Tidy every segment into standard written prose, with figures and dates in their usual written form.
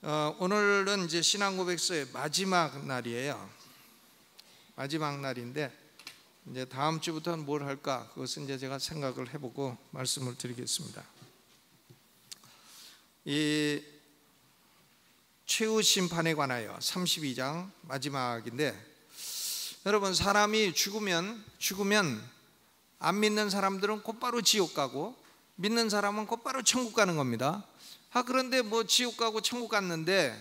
오늘은 이제 신앙고백서의 마지막 날이에요. 마지막 날인데 이제 다음 주부터는 뭘 할까? 그것은 이제 제가 생각을 해보고 말씀을 드리겠습니다. 이 최후 심판에 관하여 32장 마지막인데, 여러분, 사람이 죽으면 안 믿는 사람들은 곧바로 지옥 가고 믿는 사람은 곧바로 천국 가는 겁니다. 그런데 뭐 지옥 가고 천국 갔는데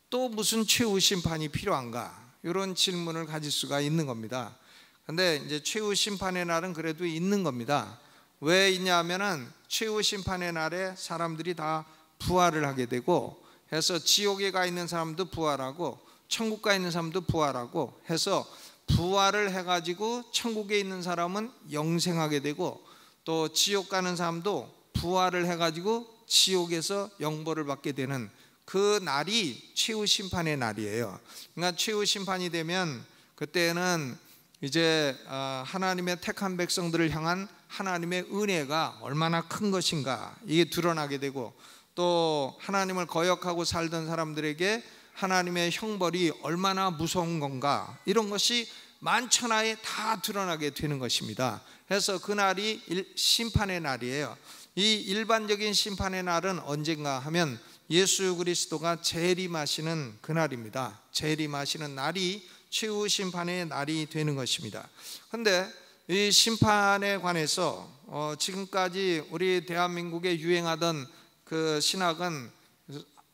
또 무슨 최후 심판이 필요한가? 이런 질문을 가질 수가 있는 겁니다. 근데 이제 최후 심판의 날은 그래도 있는 겁니다. 왜 있냐면은 최후 심판의 날에 사람들이 다 부활을 하게 되고 해서 지옥에 가 있는 사람도 부활하고 천국 가 있는 사람도 부활하고 해서 부활을 해가지고 천국에 있는 사람은 영생하게 되고 또 지옥 가는 사람도 부활을 해가지고 지옥에서 영벌을 받게 되는 그 날이 최후 심판의 날이에요. 그러니까 최후 심판이 되면 그때는 이제 하나님의 택한 백성들을 향한 하나님의 은혜가 얼마나 큰 것인가 이게 드러나게 되고, 또 하나님을 거역하고 살던 사람들에게 하나님의 형벌이 얼마나 무서운 건가 이런 것이 만천하에 다 드러나게 되는 것입니다. 그래서 그날이 심판의 날이에요. 이 일반적인 심판의 날은 언젠가 하면 예수 그리스도가 재림하시는 그날입니다. 재림하시는 날이 최후 심판의 날이 되는 것입니다. 그런데 이 심판에 관해서 지금까지 우리 대한민국에 유행하던 그 신학은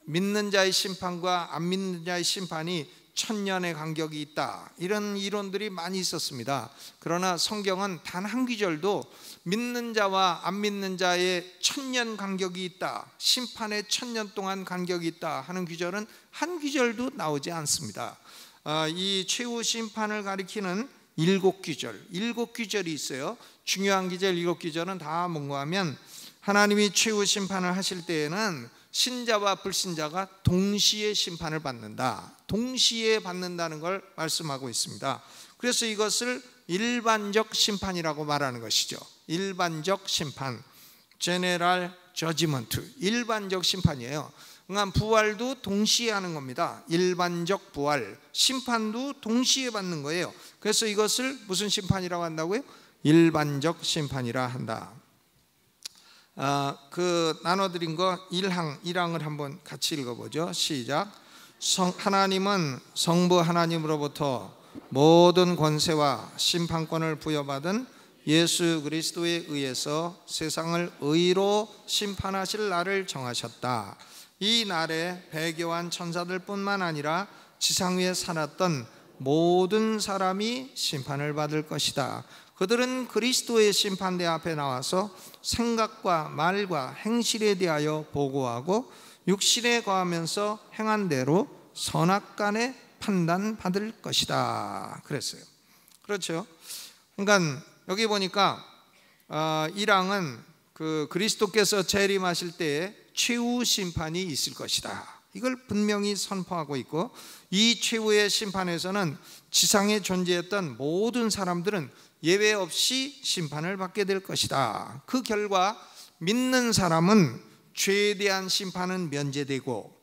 믿는 자의 심판과 안 믿는 자의 심판이 천년의 간격이 있다, 이런 이론들이 많이 있었습니다. 그러나 성경은 단 한 구절도 믿는 자와 안 믿는 자의 천년 간격이 있다, 심판의 천년 동안 간격이 있다 하는 구절은 한 구절도 나오지 않습니다. 이 최후 심판을 가리키는 7구절이 있어요. 중요한 구절 7구절은 다 뭔가 하면 하나님이 최후 심판을 하실 때에는 신자와 불신자가 동시에 심판을 받는다, 동시에 받는다는 걸 말씀하고 있습니다. 그래서 이것을 일반적 심판이라고 말하는 것이죠. 일반적 심판, General Judgment, 일반적 심판이에요. 그러니까 부활도 동시에 하는 겁니다. 일반적 부활, 심판도 동시에 받는 거예요. 그래서 이것을 무슨 심판이라고 한다고요? 일반적 심판이라 한다. 그 나눠드린 거 1항을 한번 같이 읽어보죠. 시작. 하나님은 성부 하나님으로부터 모든 권세와 심판권을 부여받은 예수 그리스도에 의해서 세상을 의로 심판하실 날을 정하셨다. 이 날에 배교한 천사들 뿐만 아니라 지상 위에 살았던 모든 사람이 심판을 받을 것이다. 그들은 그리스도의 심판대 앞에 나와서 생각과 말과 행실에 대하여 보고하고 육신에 거하면서 행한 대로 선악간에 판단받을 것이다 그랬어요. 그렇죠. 그러니까 여기 보니까 1항은 그 그리스도께서 재림하실 때에 최후 심판이 있을 것이다, 이걸 분명히 선포하고 있고, 이 최후의 심판에서는 지상에 존재했던 모든 사람들은 예외 없이 심판을 받게 될 것이다. 그 결과 믿는 사람은 죄에 대한 심판은 면제되고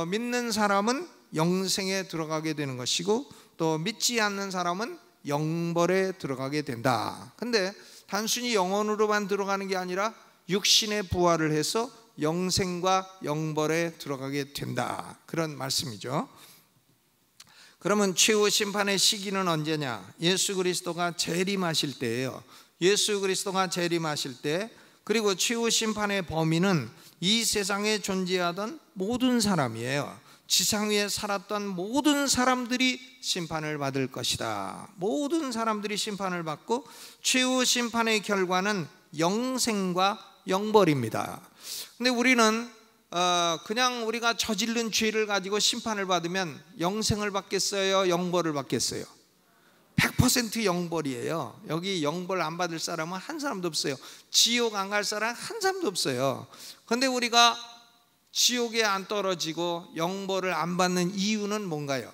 믿는 사람은 영생에 들어가게 되는 것이고, 또 믿지 않는 사람은 영벌에 들어가게 된다. 근데 단순히 영혼으로만 들어가는 게 아니라 육신의 부활을 해서 영생과 영벌에 들어가게 된다, 그런 말씀이죠. 그러면 최후 심판의 시기는 언제냐? 예수 그리스도가 재림하실 때예요. 예수 그리스도가 재림하실 때, 그리고 최후 심판의 범위는 이 세상에 존재하던 모든 사람이에요. 지상 위에 살았던 모든 사람들이 심판을 받을 것이다. 모든 사람들이 심판을 받고 최후 심판의 결과는 영생과 영벌입니다. 근데 우리는 그냥 우리가 저지른 죄를 가지고 심판을 받으면 영생을 받겠어요? 영벌을 받겠어요? 100% 영벌이에요. 여기 영벌 안 받을 사람은 한 사람도 없어요. 지옥 안 갈 사람 한 사람도 없어요. 그런데 우리가 지옥에 안 떨어지고 영벌을 안 받는 이유는 뭔가요?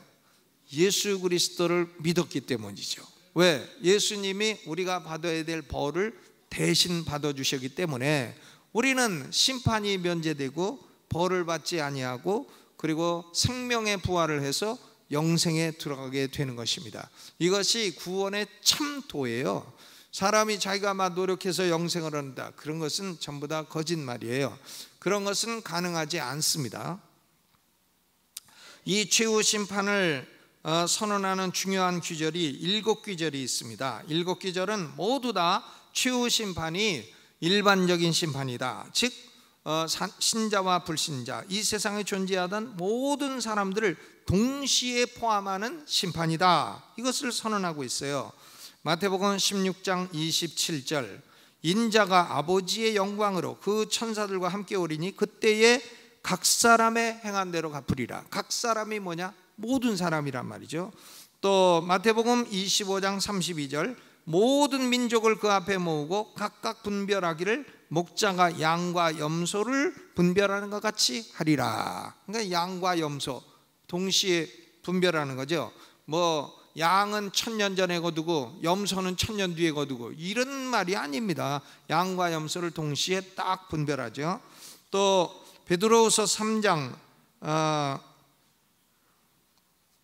예수 그리스도를 믿었기 때문이죠. 왜? 예수님이 우리가 받아야 될 벌을 대신 받아주셨기 때문에 우리는 심판이 면제되고 벌을 받지 아니하고 그리고 생명의 부활을 해서 영생에 들어가게 되는 것입니다. 이것이 구원의 참도예요. 사람이 자기가 막 노력해서 영생을 한다, 그런 것은 전부 다 거짓말이에요. 그런 것은 가능하지 않습니다. 이 최후 심판을 선언하는 중요한 규절이 7규절이 있습니다. 7규절은 모두 다 최후 심판이 일반적인 심판이다. 즉 신자와 불신자, 이 세상에 존재하던 모든 사람들을 동시에 포함하는 심판이다, 이것을 선언하고 있어요. 마태복음 16장 27절, 인자가 아버지의 영광으로 그 천사들과 함께 오리니 그때에 각 사람의 행한 대로 갚으리라. 각 사람이 뭐냐? 모든 사람이란 말이죠. 또 마태복음 25장 32절, 모든 민족을 그 앞에 모으고 각각 분별하기를 목자가 양과 염소를 분별하는 것 같이 하리라. 그러니까 양과 염소 동시에 분별하는 거죠. 뭐 양은 1000년 전에 거두고 염소는 1000년 뒤에 거두고 이런 말이 아닙니다. 양과 염소를 동시에 딱 분별하죠. 또 베드로후서 3장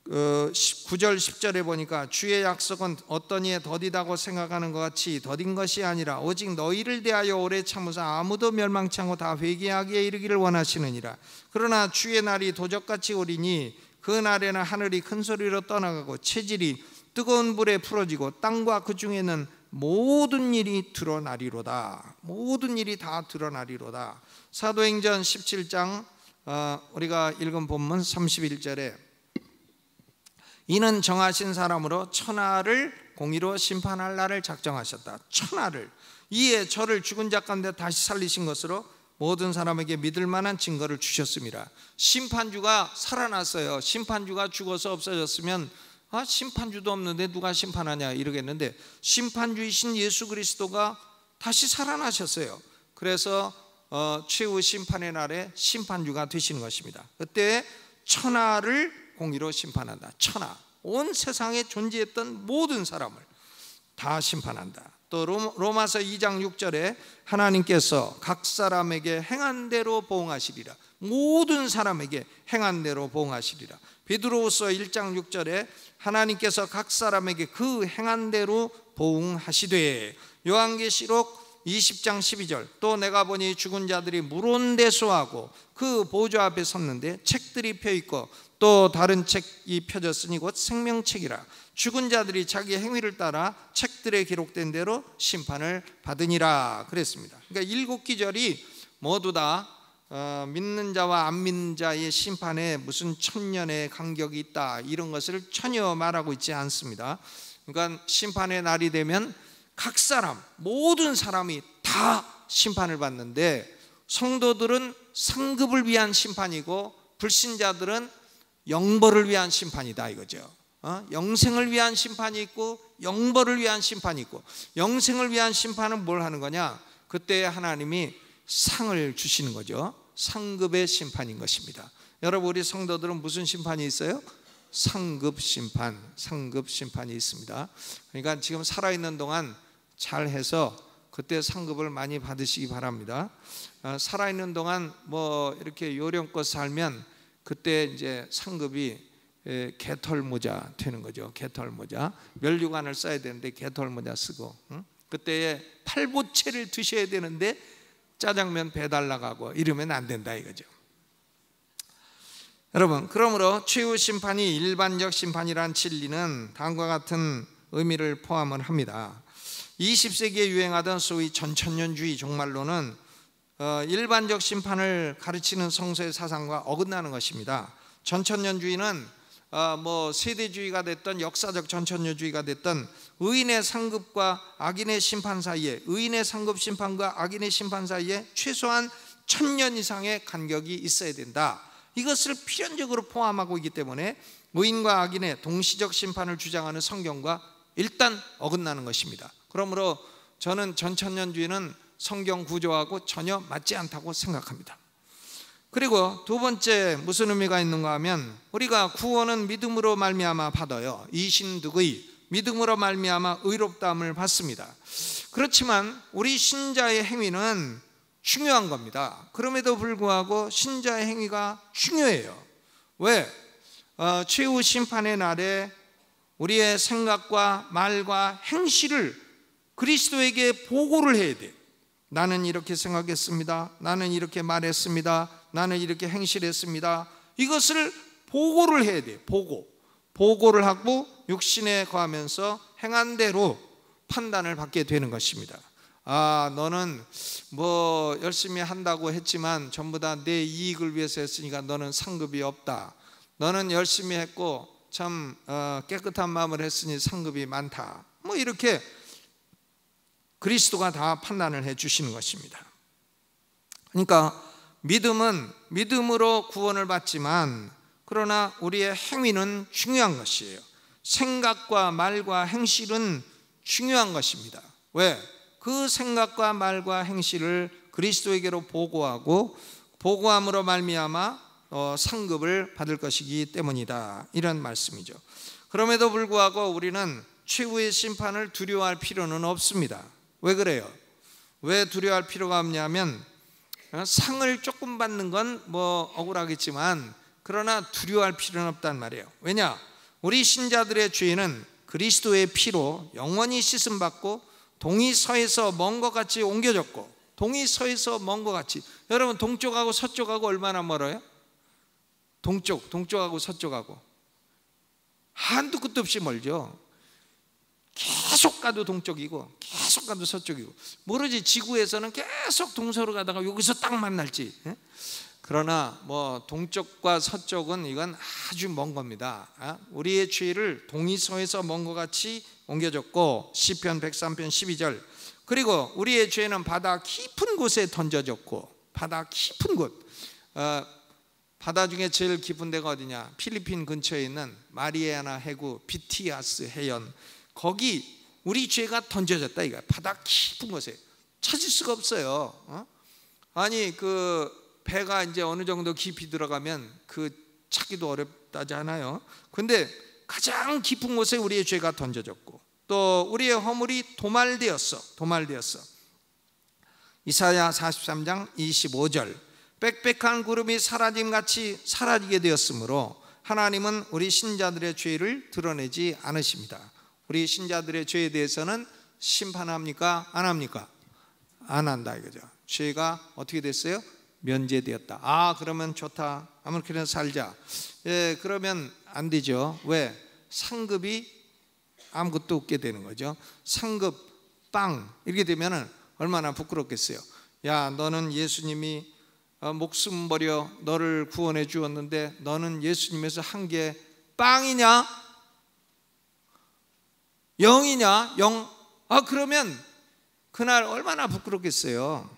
9절 10절에 보니까 주의 약속은 어떤 이에 더디다고 생각하는 것 같이 더딘 것이 아니라 오직 너희를 대하여 오래 참으사 아무도 멸망치 않고 다 회개하기에 이르기를 원하시느니라. 그러나 주의 날이 도적같이 오리니 그 날에는 하늘이 큰 소리로 떠나가고 체질이 뜨거운 불에 풀어지고 땅과 그 중에는 모든 일이 드러나리로다. 모든 일이 다 드러나리로다. 사도행전 17장 우리가 읽은 본문 31절에 이는 정하신 사람으로 천하를 공의로 심판할 날을 작정하셨다. 천하를, 이에 저를 죽은 자 가운데 다시 살리신 것으로 모든 사람에게 믿을 만한 증거를 주셨습니다. 심판주가 살아났어요. 심판주가 죽어서 없어졌으면 심판주도 없는데 누가 심판하냐 이러겠는데, 심판주이신 예수 그리스도가 다시 살아나셨어요. 그래서 최후 심판의 날에 심판주가 되시는 것입니다. 그때 천하를 공의로 심판한다. 천하, 온 세상에 존재했던 모든 사람을 다 심판한다. 또 로마서 2장 6절에 하나님께서 각 사람에게 행한 대로 보응하시리라. 모든 사람에게 행한 대로 보응하시리라. 베드로후서 1장 6절에 하나님께서 각 사람에게 그 행한 대로 보응하시되, 요한계시록 20장 12절, 또 내가 보니 죽은 자들이 물온대소하고 그 보좌 앞에 섰는데 책들이 펴있고 또 다른 책이 펴졌으니 곧 생명책이라. 죽은 자들이 자기 행위를 따라 책들에 기록된 대로 심판을 받으니라 그랬습니다. 그러니까 7기절이 모두 다 믿는 자와 안 믿는 자의 심판에 무슨 천년의 간격이 있다 이런 것을 전혀 말하고 있지 않습니다. 그러니까 심판의 날이 되면 각 사람, 모든 사람이 다 심판을 받는데, 성도들은 상급을 위한 심판이고 불신자들은 영벌을 위한 심판이다 이거죠. 영생을 위한 심판이 있고 영벌을 위한 심판이 있고, 영생을 위한 심판은 뭘 하는 거냐? 그때 하나님이 상을 주시는 거죠. 상급의 심판인 것입니다. 여러분, 우리 성도들은 무슨 심판이 있어요? 상급 심판, 상급 심판이 있습니다. 그러니까 지금 살아있는 동안 잘해서 그때 상급을 많이 받으시기 바랍니다. 살아있는 동안 뭐 이렇게 요령껏 살면 그때 이제 상급이 개털모자 되는 거죠. 개털모자, 면류관을 써야 되는데 개털모자 쓰고, 그때에 팔보채를 드셔야 되는데 짜장면 배달 나가고 이러면 안 된다 이거죠. 여러분, 그러므로 최후 심판이 일반적 심판이란 진리는 다음과 같은 의미를 포함을 합니다. 20세기에 유행하던 소위 전천년주의 종말론은 일반적 심판을 가르치는 성서의 사상과 어긋나는 것입니다. 전천년주의는 뭐 세대주의가 됐던 역사적 전천년주의가 됐던 의인의 상급과 악인의 심판 사이에, 의인의 상급 심판과 악인의 심판 사이에 최소한 1000년 이상의 간격이 있어야 된다, 이것을 필연적으로 포함하고 있기 때문에 의인과 악인의 동시적 심판을 주장하는 성경과 일단 어긋나는 것입니다. 그러므로 저는 전천년주의는 성경 구조하고 전혀 맞지 않다고 생각합니다. 그리고 두 번째 무슨 의미가 있는가 하면, 우리가 구원은 믿음으로 말미암아 받아요. 이신득의, 믿음으로 말미암아 의롭다함을 받습니다. 그렇지만 우리 신자의 행위는 중요한 겁니다. 그럼에도 불구하고 신자의 행위가 중요해요. 왜? 최후 심판의 날에 우리의 생각과 말과 행실을 그리스도에게 보고를 해야 돼. 나는 이렇게 생각했습니다. 나는 이렇게 말했습니다. 나는 이렇게 행실했습니다. 이것을 보고를 해야 돼. 보고를 하고 육신에 거하면서 행한 대로 판단을 받게 되는 것입니다. 너는 뭐 열심히 한다고 했지만 전부 다 내 이익을 위해서 했으니까 너는 상급이 없다. 너는 열심히 했고 참 깨끗한 마음을 했으니 상급이 많다. 뭐 이렇게 그리스도가 다 판단을 해 주시는 것입니다. 그러니까 믿음은 믿음으로 구원을 받지만 그러나 우리의 행위는 중요한 것이에요. 생각과 말과 행실은 중요한 것입니다. 왜? 그 생각과 말과 행실을 그리스도에게로 보고하고 보고함으로 말미암아 상급을 받을 것이기 때문이다. 이런 말씀이죠. 그럼에도 불구하고 우리는 최후의 심판을 두려워할 필요는 없습니다. 왜 그래요? 왜 두려워할 필요가 없냐면 상을 조금 받는 건 뭐 억울하겠지만 그러나 두려워할 필요는 없단 말이에요. 왜냐? 우리 신자들의 죄는 그리스도의 피로 영원히 씻음받고 동이 서에서 먼 것 같이 옮겨졌고, 동이 서에서 먼 것 같이. 여러분 동쪽하고 서쪽하고 얼마나 멀어요? 동쪽하고 서쪽하고 한두 끝도 없이 멀죠. 계속 가도 동쪽이고 계속 가도 서쪽이고, 모르지 지구에서는 계속 동서로 가다가 여기서 딱 만날지. 그러나 뭐 동쪽과 서쪽은 이건 아주 먼 겁니다. 우리의 죄를 동이서에서 먼 것 같이 옮겨졌고, 시편 103편 12절. 그리고 우리의 죄는 바다 깊은 곳에 던져졌고, 바다 깊은 곳, 바다 중에 제일 깊은 데가 어디냐? 필리핀 근처에 있는 마리아나 해구 비티아스 해연, 거기 우리 죄가 던져졌다 이거야. 바다 깊은 곳에 찾을 수가 없어요. 아니 그 배가 이제 어느 정도 깊이 들어가면 그 찾기도 어렵다잖아요. 근데 가장 깊은 곳에 우리의 죄가 던져졌고, 또 우리의 허물이 도말되었어. 이사야 43장 25절. 빽빽한 구름이 사라짐같이 사라지게 되었으므로 하나님은 우리 신자들의 죄를 드러내지 않으십니다. 우리 신자들의 죄에 대해서는 심판합니까? 안 합니까? 안 한다 이거죠. 죄가 어떻게 됐어요? 면제되었다. 그러면 좋다. 아무렇게나 살자. 그러면 안 되죠. 왜? 상급이 아무것도 없게 되는 거죠. 상급 빵 이렇게 되면은 얼마나 부끄럽겠어요. 야, 너는 예수님이 목숨 버려 너를 구원해 주었는데 너는 예수님에서 한 게 빵이냐? 영이냐? 영? 그러면 그날 얼마나 부끄럽겠어요.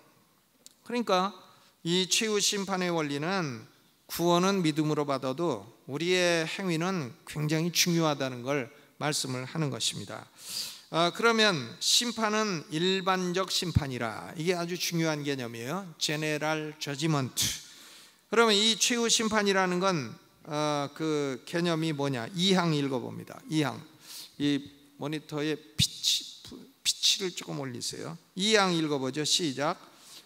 그러니까 이 최후 심판의 원리는 구원은 믿음으로 받아도 우리의 행위는 굉장히 중요하다는 걸 말씀을 하는 것입니다. 그러면 심판은 일반적 심판이라, 이게 아주 중요한 개념이에요. General Judgment. 그러면 이 최후 심판이라는 건 그 개념이 뭐냐? 2항 읽어봅니다. 2항. 이 모니터에 피치를 조금 올리세요. 2항 읽어보죠. 시작.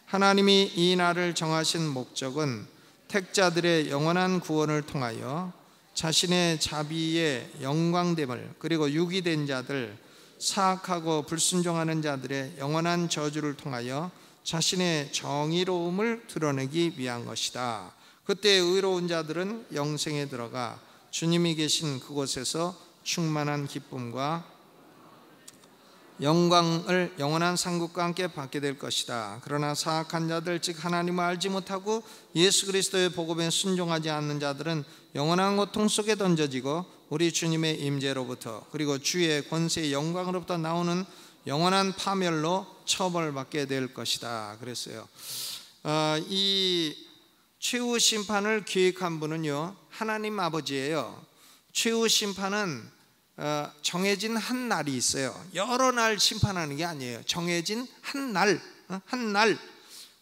하나님이 이 날을 정하신 목적은 택자들의 영원한 구원을 통하여 자신의 자비의 영광됨을, 그리고 유기된 자들, 사악하고 불순종하는 자들의 영원한 저주를 통하여 자신의 정의로움을 드러내기 위한 것이다. 그때 의로운 자들은 영생에 들어가 주님이 계신 그곳에서 충만한 기쁨과 영광을 영원한 상급과 함께 받게 될 것이다. 그러나 사악한 자들, 즉 하나님을 알지 못하고 예수 그리스도의 복음에 순종하지 않는 자들은 영원한 고통 속에 던져지고 우리 주님의 임재로부터, 그리고 주의 권세의 영광으로부터 나오는 영원한 파멸로 처벌받게 될 것이다. 그랬어요. 이 최후 심판을 계획한 분은요, 하나님 아버지예요. 최후 심판은 정해진 한 날이 있어요. 여러 날 심판하는 게 아니에요. 정해진 한 날.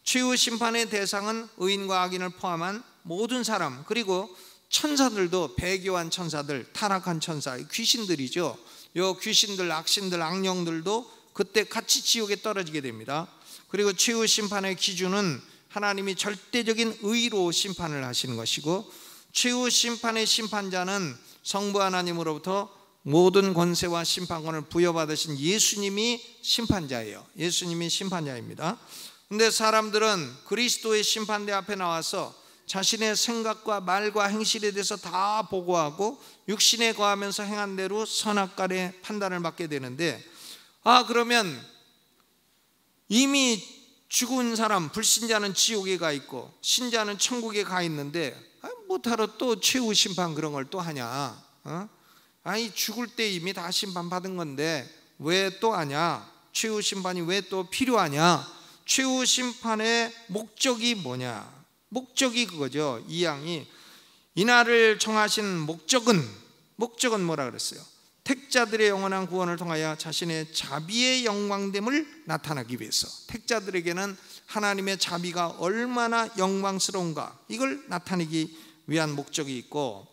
최후 심판의 대상은 의인과 악인을 포함한 모든 사람, 그리고 천사들도, 배교한 천사들, 타락한 천사, 귀신들이죠. 요 귀신들, 악신들, 악령들도 그때 같이 지옥에 떨어지게 됩니다. 그리고 최후 심판의 기준은 하나님이 절대적인 의로 심판을 하시는 것이고, 최후 심판의 심판자는 성부 하나님으로부터 모든 권세와 심판권을 부여받으신 예수님이 심판자예요. 예수님이 심판자입니다. 근데 사람들은 그리스도의 심판대 앞에 나와서 자신의 생각과 말과 행실에 대해서 다 보고하고 육신에 거하면서 행한 대로 선악간의 판단을 받게 되는데, 그러면 이미 죽은 사람, 불신자는 지옥에 가 있고 신자는 천국에 가 있는데 뭐하러 또 최후 심판 그런 걸 또 하냐? 아니 죽을 때 이미 다 심판받은 건데 왜 또 하냐? 최후 심판이 왜 또 필요하냐? 최후 심판의 목적이 뭐냐? 목적이 그거죠. 이 양이 이날을 정하신 목적은 뭐라 그랬어요? 택자들의 영원한 구원을 통하여 자신의 자비의 영광됨을 나타나기 위해서, 택자들에게는 하나님의 자비가 얼마나 영광스러운가 이걸 나타내기 위한 목적이 있고,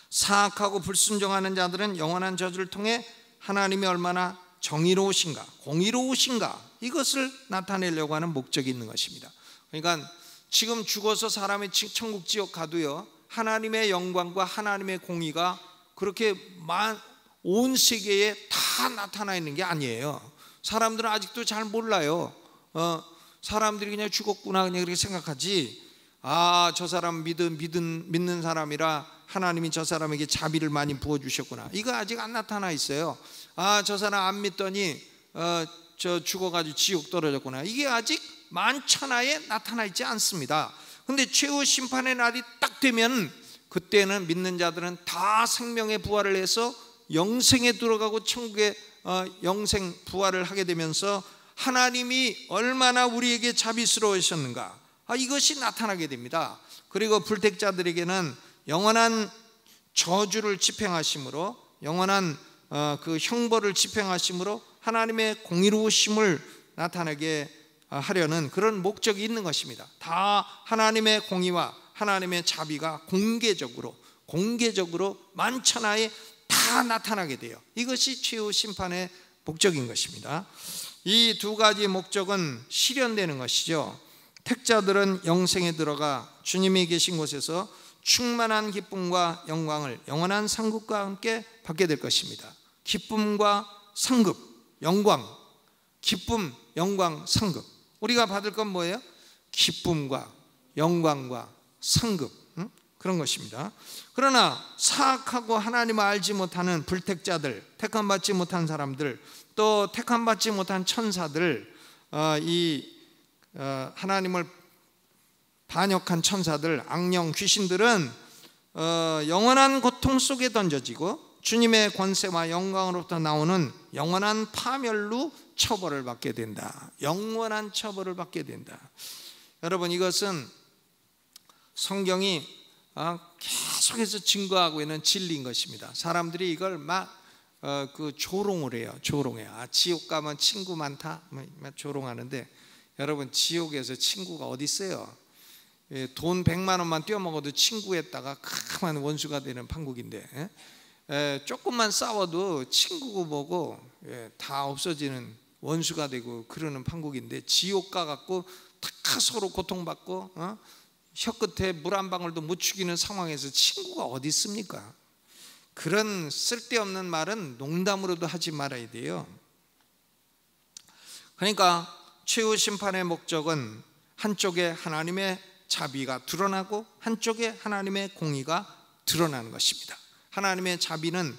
사악하고 불순종하는 자들은 영원한 저주를 통해 하나님이 얼마나 정의로우신가, 공의로우신가 이것을 나타내려고 하는 목적이 있는 것입니다. 그러니까 지금 죽어서 사람이 천국 지옥 가도요, 하나님의 영광과 하나님의 공의가 그렇게 온 세계에 다 나타나 있는 게 아니에요. 사람들은 아직도 잘 몰라요. 사람들이 그냥 죽었구나 그냥 그렇게 생각하지, 저 사람 믿는 사람이라 하나님이 저 사람에게 자비를 많이 부어주셨구나, 이거 아직 안 나타나 있어요. 저 사람 안 믿더니 저 죽어가지고 지옥 떨어졌구나, 이게 아직 만천하에 나타나 있지 않습니다. 근데 최후 심판의 날이 딱 되면 그때는 믿는 자들은 다 생명의 부활을 해서 영생에 들어가고 천국의 영생 부활을 하게 되면서 하나님이 얼마나 우리에게 자비스러우셨는가, 이것이 나타나게 됩니다. 그리고 불택자들에게는 영원한 저주를 집행하심으로, 영원한 그 형벌을 집행하심으로 하나님의 공의로우심을 나타나게 하려는 그런 목적이 있는 것입니다. 다 하나님의 공의와 하나님의 자비가 공개적으로 만천하에 다 나타나게 돼요. 이것이 최후 심판의 목적인 것입니다. 이 두 가지 목적은 실현되는 것이죠. 택자들은 영생에 들어가 주님이 계신 곳에서 충만한 기쁨과 영광을 영원한 상급과 함께 받게 될 것입니다. 기쁨과 상급, 영광, 기쁨, 영광, 상급. 우리가 받을 건 뭐예요? 기쁨과 영광과 상급, 그런 것입니다. 그러나 사악하고 하나님을 알지 못하는 불택자들, 택함받지 못한 사람들, 또 택함받지 못한 천사들, 하나님을 반역한 천사들, 악령, 귀신들은 영원한 고통 속에 던져지고 주님의 권세와 영광으로부터 나오는 영원한 파멸로 처벌을 받게 된다. 영원한 처벌을 받게 된다. 여러분, 이것은 성경이 계속해서 증거하고 있는 진리인 것입니다. 사람들이 이걸 조롱을 해요. 조롱해요. 지옥 가면 친구 많다, 조롱하는데, 여러분, 지옥에서 친구가 어디 있어요? 돈 100만 원만 떼어먹어도 친구에다가 큰 원수가 되는 판국인데, 조금만 싸워도 친구고 뭐고 다 없어지는 원수가 되고 그러는 판국인데, 지옥 가갖고 다 서로 고통받고 혀끝에 물 한 방울도 못 죽이는 상황에서 친구가 어디 있습니까? 그런 쓸데없는 말은 농담으로도 하지 말아야 돼요. 그러니까 최후 심판의 목적은 한쪽에 하나님의 자비가 드러나고 한쪽에 하나님의 공의가 드러나는 것입니다. 하나님의 자비는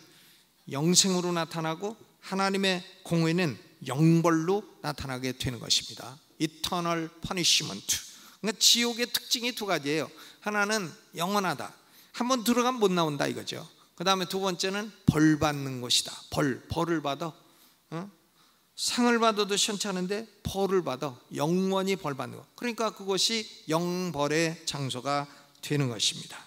영생으로 나타나고 하나님의 공의는 영벌로 나타나게 되는 것입니다. Eternal punishment. 그러니까 지옥의 특징이 두 가지예요. 하나는 영원하다, 한번 들어가면 못 나온다 이거죠. 그 다음에 두 번째는 벌 받는 것이다. 벌을 받아. 상을 받아도 시원찮은데 벌을 받아. 영원히 벌 받는 것. 그러니까 그것이 영벌의 장소가 되는 것입니다.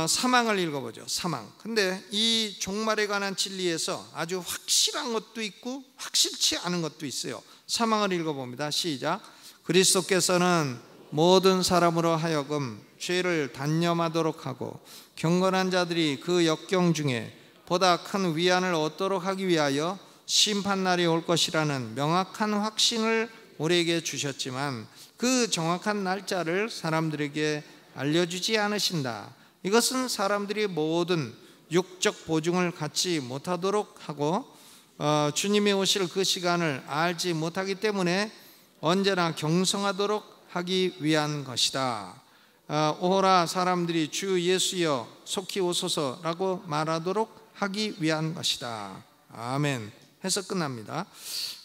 사망을 읽어보죠. 사망. 근데 이 종말에 관한 진리에서 아주 확실한 것도 있고 확실치 않은 것도 있어요. 사망을 읽어봅니다. 시작. 그리스도께서는 모든 사람으로 하여금 죄를 단념하도록 하고 경건한 자들이 그 역경 중에 보다 큰 위안을 얻도록 하기 위하여 심판날이 올 것이라는 명확한 확신을 우리에게 주셨지만, 그 정확한 날짜를 사람들에게 알려주지 않으신다. 이것은 사람들이 모든 육적 보증을 갖지 못하도록 하고 주님이 오실 그 시간을 알지 못하기 때문에 언제나 경성하도록 하기 위한 것이다. 오호라 사람들이 주 예수여 속히 오소서라고 말하도록 하기 위한 것이다. 아멘 해서 끝납니다.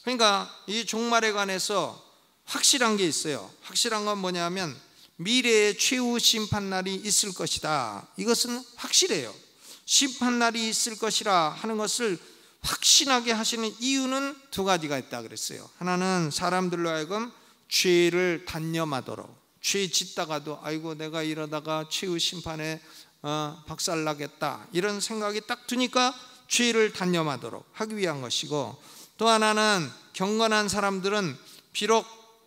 그러니까 이 종말에 관해서 확실한 게 있어요. 확실한 건 뭐냐면 미래의 최후 심판날이 있을 것이다. 이것은 확실해요. 심판날이 있을 것이라 하는 것을 확신하게 하시는 이유는 두 가지가 있다 그랬어요. 하나는 사람들로 하여금 죄를 단념하도록, 죄 짓다가도 아이고 내가 이러다가 최후 심판에 박살나겠다 이런 생각이 딱 드니까 죄를 단념하도록 하기 위한 것이고, 또 하나는 경건한 사람들은 비록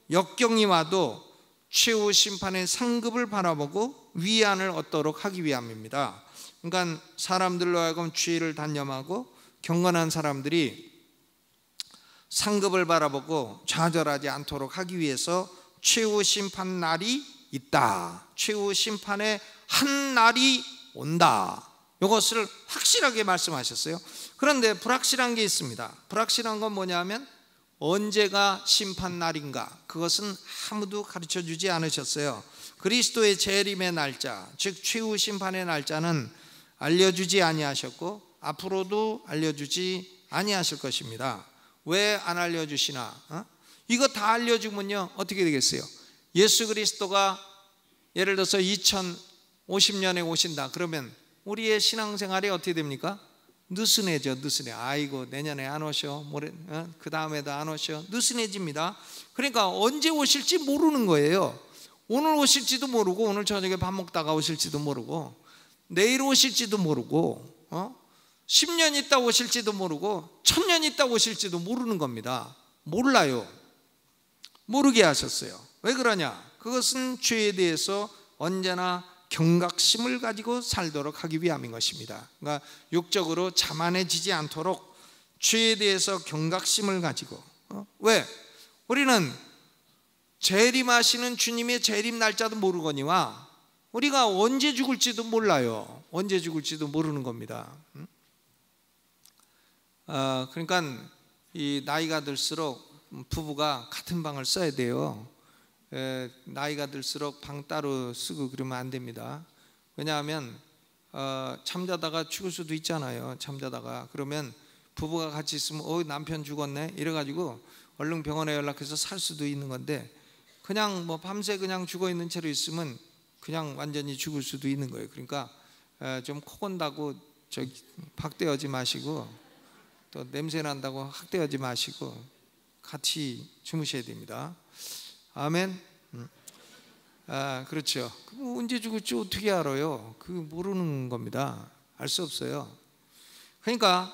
역경이 와도 최후 심판의 상급을 바라보고 위안을 얻도록 하기 위함입니다. 그러니까 사람들로 하여금 죄를 단념하고 경건한 사람들이 상급을 바라보고 좌절하지 않도록 하기 위해서 최후 심판 날이 있다. 최후 심판의 한 날이 온다. 이것을 확실하게 말씀하셨어요. 그런데 불확실한 게 있습니다. 불확실한 건 뭐냐면 언제가 심판 날인가, 그것은 아무도 가르쳐 주지 않으셨어요. 그리스도의 재림의 날짜, 즉 최후 심판의 날짜는 알려주지 아니하셨고 앞으로도 알려주지 아니하실 것입니다. 왜 안 알려주시나? 이거 다 알려주면요 어떻게 되겠어요? 예수 그리스도가 예를 들어서 2050년에 오신다 그러면 우리의 신앙생활이 어떻게 됩니까? 느슨해져. 느슨해. 아이고 내년에 안 오셔, 그 다음에도 안 오셔. 느슨해집니다. 그러니까 언제 오실지 모르는 거예요. 오늘 오실지도 모르고, 오늘 저녁에 밥 먹다가 오실지도 모르고, 내일 오실지도 모르고, 10년 있다 오실지도 모르고, 1000년 있다 오실지도 모르는 겁니다. 몰라요. 모르게 하셨어요. 왜 그러냐? 그것은 죄에 대해서 언제나 경각심을 가지고 살도록 하기 위함인 것입니다. 그러니까 육적으로 자만해지지 않도록 죄에 대해서 경각심을 가지고. 왜? 우리는 재림하시는 주님의 재림 날짜도 모르거니와 우리가 언제 죽을지도 몰라요. 언제 죽을지도 모르는 겁니다. 그러니까 이 나이가 들수록 부부가 같은 방을 써야 돼요. 나이가 들수록 방 따로 쓰고 그러면 안 됩니다. 왜냐하면 잠자다가 죽을 수도 있잖아요. 잠자다가 그러면 부부가 같이 있으면 남편 죽었네 이래가지고 얼른 병원에 연락해서 살 수도 있는 건데, 그냥 뭐 밤새 그냥 죽어 있는 채로 있으면 그냥 완전히 죽을 수도 있는 거예요. 그러니까 좀 코 건다고 박대하지 마시고, 또 냄새 난다고 학대하지 마시고 같이 주무셔야 됩니다. 아멘. 그렇죠. 언제 죽을지 어떻게 알아요? 그 모르는 겁니다. 알 수 없어요. 그러니까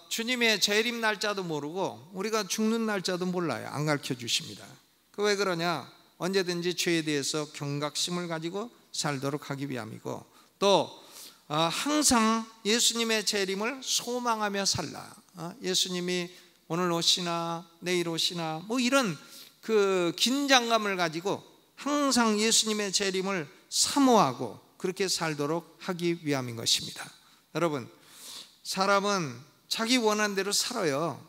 주님의 재림 날짜도 모르고 우리가 죽는 날짜도 몰라요. 안 가르쳐 주십니다. 그 왜 그러냐? 언제든지 죄에 대해서 경각심을 가지고 살도록 하기 위함이고, 또 항상 예수님의 재림을 소망하며 살라. 예수님이 오늘 오시나 내일 오시나 뭐 이런 그 긴장감을 가지고 항상 예수님의 재림을 사모하고 그렇게 살도록 하기 위함인 것입니다. 여러분, 사람은 자기 원하는 대로 살아요.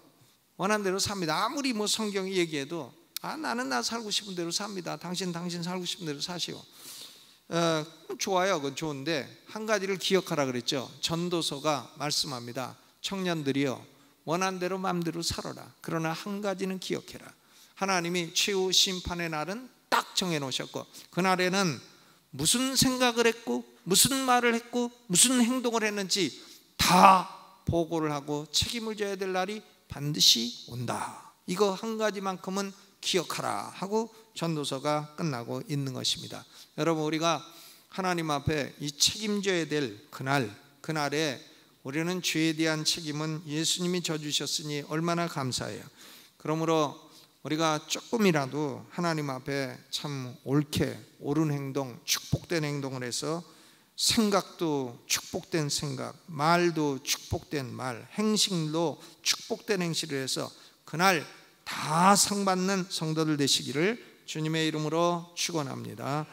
원하는 대로 삽니다. 아무리 뭐 성경이 얘기해도 나는 나 살고 싶은 대로 삽니다. 당신 살고 싶은 대로 사시오. 좋아요. 그건 좋은데 한 가지를 기억하라 그랬죠. 전도서가 말씀합니다. 청년들이여 원하는 대로 마음대로 살아라. 그러나 한 가지는 기억해라. 하나님이 최후 심판의 날은 딱 정해놓으셨고, 그날에는 무슨 생각을 했고 무슨 말을 했고 무슨 행동을 했는지 다 보고를 하고 책임을 져야 될 날이 반드시 온다. 이거 한 가지만큼은 기억하라 하고 전도서가 끝나고 있는 것입니다. 여러분, 우리가 하나님 앞에 이 책임져야 될 그날에 우리는 죄에 대한 책임은 예수님이 져주셨으니 얼마나 감사해요. 그러므로 우리가 조금이라도 하나님 앞에 참 옳게 옳은 행동, 축복된 행동을 해서 생각도 축복된 생각, 말도 축복된 말, 행실도 축복된 행실을 해서 그날 다 상 받는 성도들 되시기를 주님의 이름으로 축원합니다.